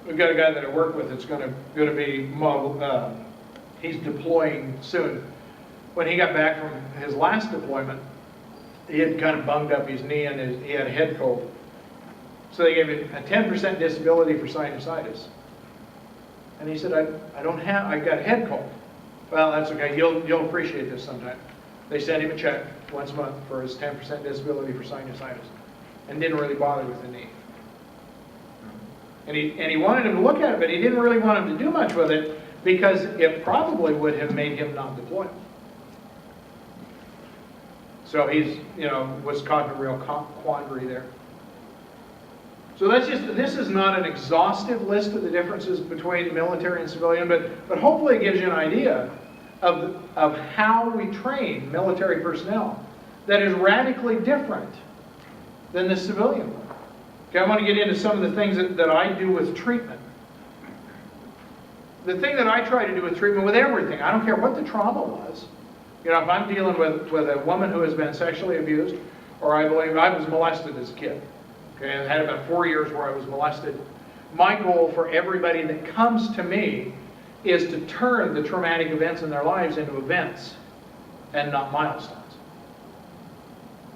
we've got a guy that I work with that's going to be he's deploying soon. When he got back from his last deployment, he had kind of bunged up his knee and he had a head cold. So they gave him a 10% disability for sinusitis. And he said, I got a head cold. Well, that's okay. You'll appreciate this sometime. They sent him a check once a month for his 10% disability for sinusitis, and didn't really bother with the knee. And he wanted him to look at it, but he didn't really want him to do much with it because it probably would have made him not deploy. So he's, was caught in a real quandary there. So this is not an exhaustive list of the differences between military and civilian, but hopefully it gives you an idea of how we train military personnel that is radically different than the civilian one. Okay, I want to get into some of the things that I do with treatment. The thing that I try to do with treatment, with everything, I don't care what the trauma was. If I'm dealing with a woman who has been sexually abused, or I believe I was molested as a kid. Okay, I had about 4 years where I was molested. My goal for everybody that comes to me is to turn the traumatic events in their lives into events and not milestones.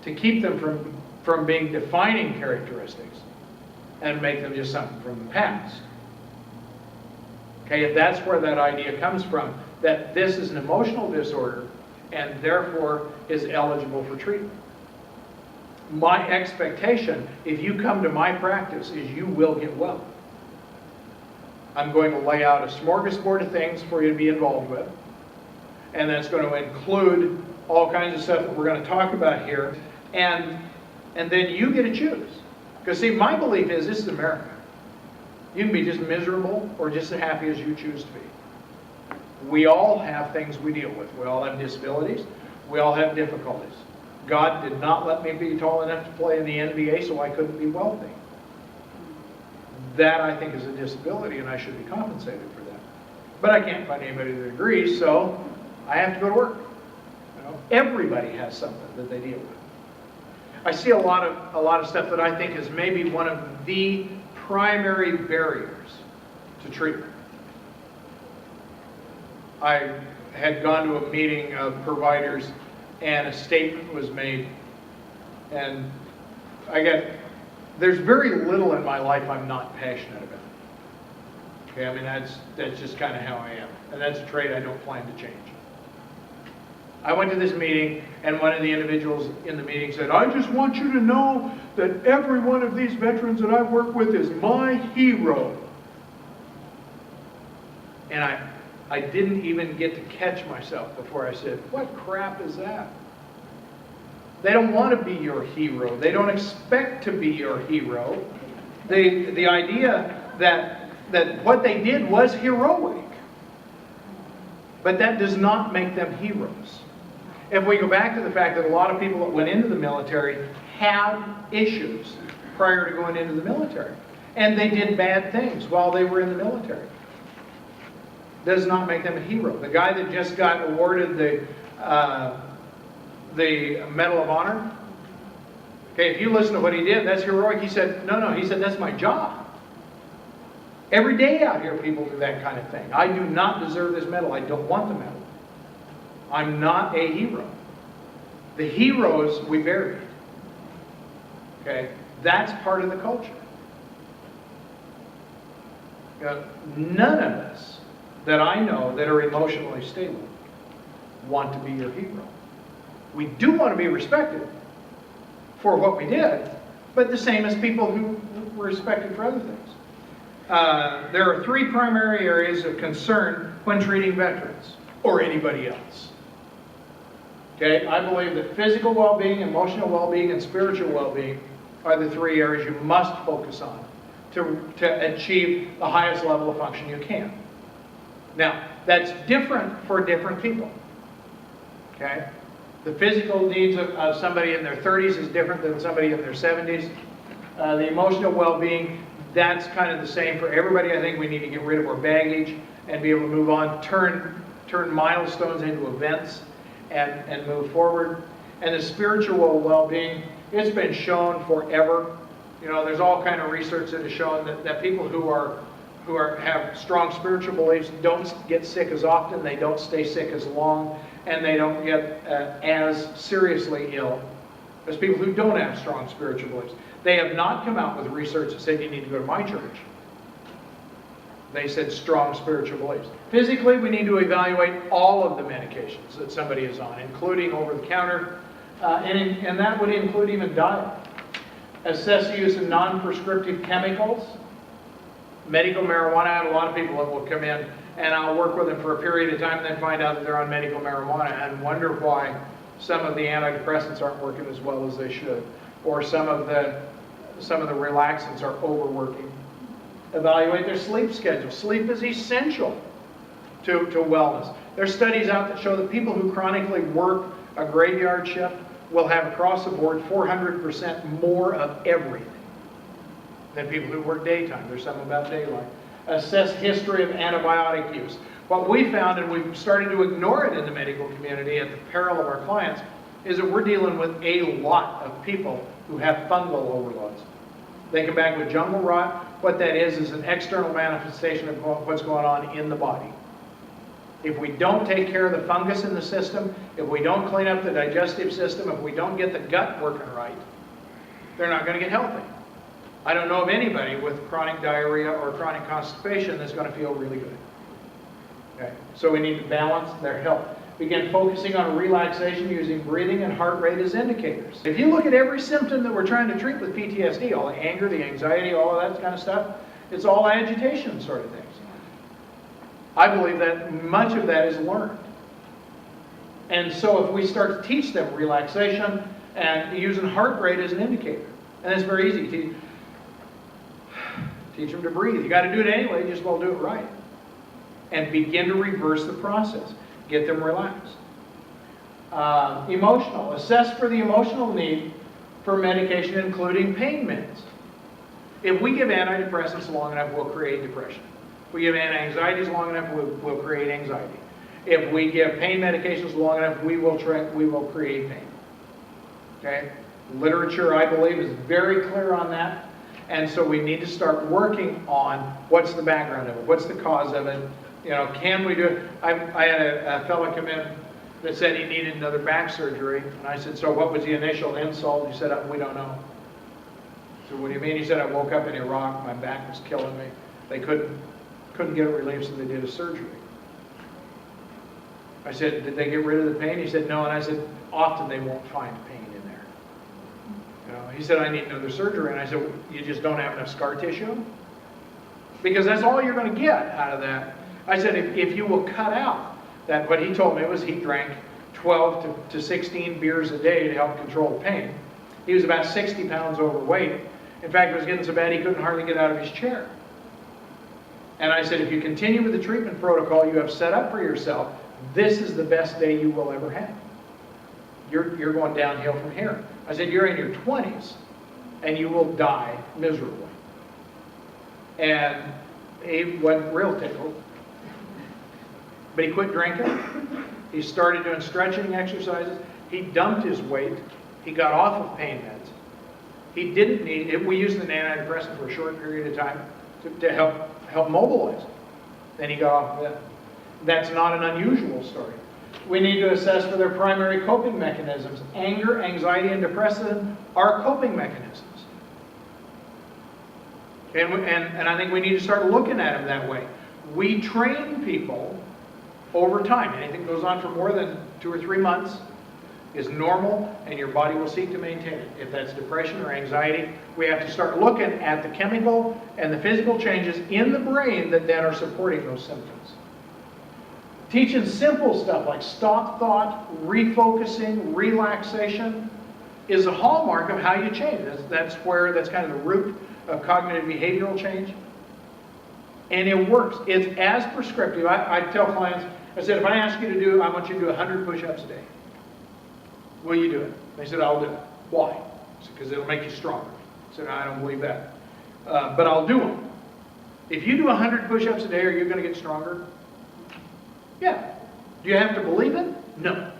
To keep them from being defining characteristics and make them just something from the past. Okay, if that's where that idea comes from, that this is an emotional disorder and therefore is eligible for treatment. My expectation, if you come to my practice, is you will get well. I'm going to lay out a smorgasbord of things for you to be involved with. And that's going to include all kinds of stuff that we're going to talk about here. And then you get to choose. Because see, my belief is this is America. You can be just miserable or just as happy as you choose to be. We all have things we deal with. We all have disabilities. We all have difficulties. God did not let me be tall enough to play in the NBA, so I couldn't be wealthy. That, I think, is a disability, and I should be compensated for that. But I can't find anybody that agrees, so I have to go to work. Everybody has something that they deal with. I see a lot of stuff that I think is maybe one of the primary barriers to treatment. I had gone to a meeting of providers, and a statement was made, and there's very little in my life I'm not passionate about. Okay, I mean, that's just kind of how I am, and that's a trait I don't plan to change. I went to this meeting, and one of the individuals in the meeting said, I just want you to know that every one of these veterans that I work with is my hero. And I didn't even get to catch myself before I said, what crap is that? They don't want to be your hero. They don't expect to be your hero. The idea that what they did was heroic, but that does not make them heroes. If we go back to the fact that a lot of people that went into the military had issues prior to going into the military, and they did bad things while they were in the military, does not make them a hero. The guy that just got awarded the Medal of Honor, okay, if you listen to what he did, that's heroic. He said, no, he said, that's my job. Every day out here people do that kind of thing. I do not deserve this medal. I don't want the medal. I'm not a hero. The heroes we buried. Okay, that's part of the culture. None of us that I know that are emotionally stable want to be your hero. We do want to be respected for what we did, but the same as people who were respected for other things. There are three primary areas of concern when treating veterans or anybody else. Okay, I believe that physical well-being, emotional well-being, and spiritual well-being are the three areas you must focus on to achieve the highest level of function you can. Now, that's different for different people. Okay? The physical needs of somebody in their 30s is different than somebody in their 70s. The emotional well-being, that's kind of the same for everybody. I think we need to get rid of our baggage and be able to move on, turn milestones into events and move forward. And the spiritual well-being, it's been shown forever. There's all kind of research that has shown that people who have strong spiritual beliefs don't get sick as often, they don't stay sick as long, and they don't get as seriously ill as people who don't have strong spiritual beliefs. They have not come out with research that said you need to go to my church. They said strong spiritual beliefs. Physically, we need to evaluate all of the medications that somebody is on, including over-the-counter, and that would include even diet. Assess the use of non-prescriptive chemicals. Medical marijuana, I have a lot of people that will come in and I'll work with them for a period of time and then find out that they're on medical marijuana and wonder why some of the antidepressants aren't working as well as they should, or some of the relaxants are overworking. Evaluate their sleep schedule. Sleep is essential to wellness. There's studies out that show that people who chronically work a graveyard shift will have across the board 400% more of everything than people who work daytime. There's something about daylight. Assess history of antibiotic use. What we found, and we've started to ignore it in the medical community at the peril of our clients, is that we're dealing with a lot of people who have fungal overloads. They come back with jungle rot. What that is an external manifestation of what's going on in the body. If we don't take care of the fungus in the system, if we don't clean up the digestive system, if we don't get the gut working right, they're not going to get healthy. I don't know of anybody with chronic diarrhea or chronic constipation that's going to feel really good. Okay. So we need to balance their health. Begin focusing on relaxation using breathing and heart rate as indicators. If you look at every symptom that we're trying to treat with PTSD, all the anger, the anxiety, all of that kind of stuff, it's all agitation sort of things. I believe that much of that is learned. And so if we start to teach them relaxation and using heart rate as an indicator, and it's very easy. Teach them to breathe. You got to do it anyway, just well do it right. And begin to reverse the process. Get them relaxed. Emotional. Assess for the emotional need for medication, including pain meds. If we give antidepressants long enough, we'll create depression. If we give anti-anxieties long enough, we'll create anxiety. If we give pain medications long enough, we will create pain. Okay? Literature, I believe, is very clear on that. And so we need to start working on what's the background of it, what's the cause of it. You know, can we do it? I had a fellow come in that said he needed another back surgery. And I said, so what was the initial insult? He said, we don't know. So what do you mean? He said, I woke up in Iraq, my back was killing me. They couldn't get it relieved, so they did a surgery. I said, did they get rid of the pain? He said, no. And I said, often they won't find pain in there. You know, he said, I need another surgery. And I said, you just don't have enough scar tissue? Because that's all you're going to get out of that. I said, if you will cut out that, what he told me was he drank 12 to 16 beers a day to help control pain. He was about 60 pounds overweight. In fact, it was getting so bad he couldn't hardly get out of his chair. And I said, if you continue with the treatment protocol you have set up for yourself, this is the best day you will ever have. You're going downhill from here. I said, you're in your 20s, and you will die miserably. And he wasn't real tickled. But he quit drinking. He started doing stretching exercises. He dumped his weight. He got off of pain meds. He didn't need it. We used an antidepressant for a short period of time to help mobilize him. Then he got off of that. That's not an unusual story. We need to assess for their primary coping mechanisms. Anger, anxiety, and depression are coping mechanisms. And I think we need to start looking at them that way. We train people over time. Anything that goes on for more than 2 or 3 months is normal, and your body will seek to maintain it. If that's depression or anxiety, we have to start looking at the chemical and the physical changes in the brain that then are supporting those symptoms. Teaching simple stuff like stop thought, refocusing, relaxation is a hallmark of how you change. That's kind of the root of cognitive behavioral change. And it works. It's as prescriptive. I tell clients, I said, if I ask you to do, I want you to do 100 push-ups a day. Will you do it? They said, I'll do it. Why? Because it'll make you stronger. I said, I don't believe that. But I'll do them. If you do 100 push-ups a day, are you going to get stronger? Yeah. Do you have to believe it? No.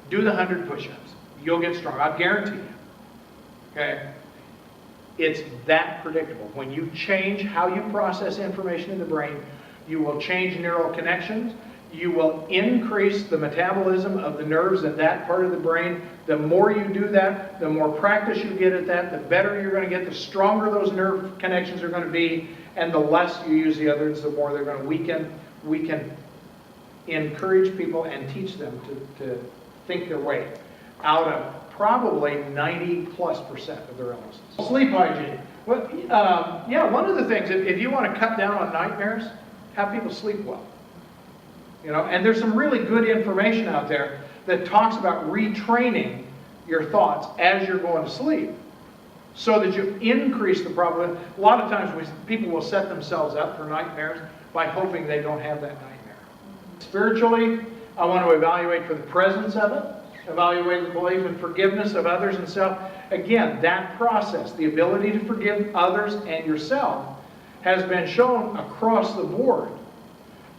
Do the 100 push-ups. You'll get stronger. I guarantee you. Okay? It's that predictable. When you change how you process information in the brain, you will change neural connections. You will increase the metabolism of the nerves in that part of the brain. The more you do that, the more practice you get at that, the better you're going to get, the stronger those nerve connections are going to be, and the less you use the others, the more they're going to weaken. We can encourage people and teach them to think their way out of probably 90+% of their illnesses. Sleep hygiene. Well, yeah, one of the things, if you want to cut down on nightmares, have people sleep well. You know, and there's some really good information out there that talks about retraining your thoughts as you're going to sleep so that you increase the probability. A lot of times people will set themselves up for nightmares by hoping they don't have that nightmare. Spiritually, I want to evaluate for the presence of it, evaluate the belief and forgiveness of others and self. Again, that process, the ability to forgive others and yourself, has been shown across the board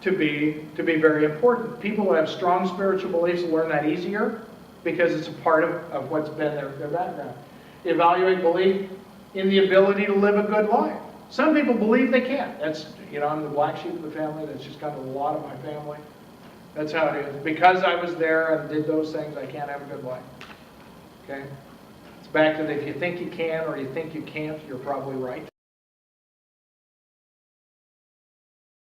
to be very important. People who have strong spiritual beliefs learn that easier because it's a part of what's been their background. Evaluate belief in the ability to live a good life. Some people believe they can't. That's, you know, I'm the black sheep of the family. That's just kind of a lot of my family. That's how it is. Because I was there and did those things, I can't have a good life. Okay? It's back to the, if you think you can or you think you can't, you're probably right.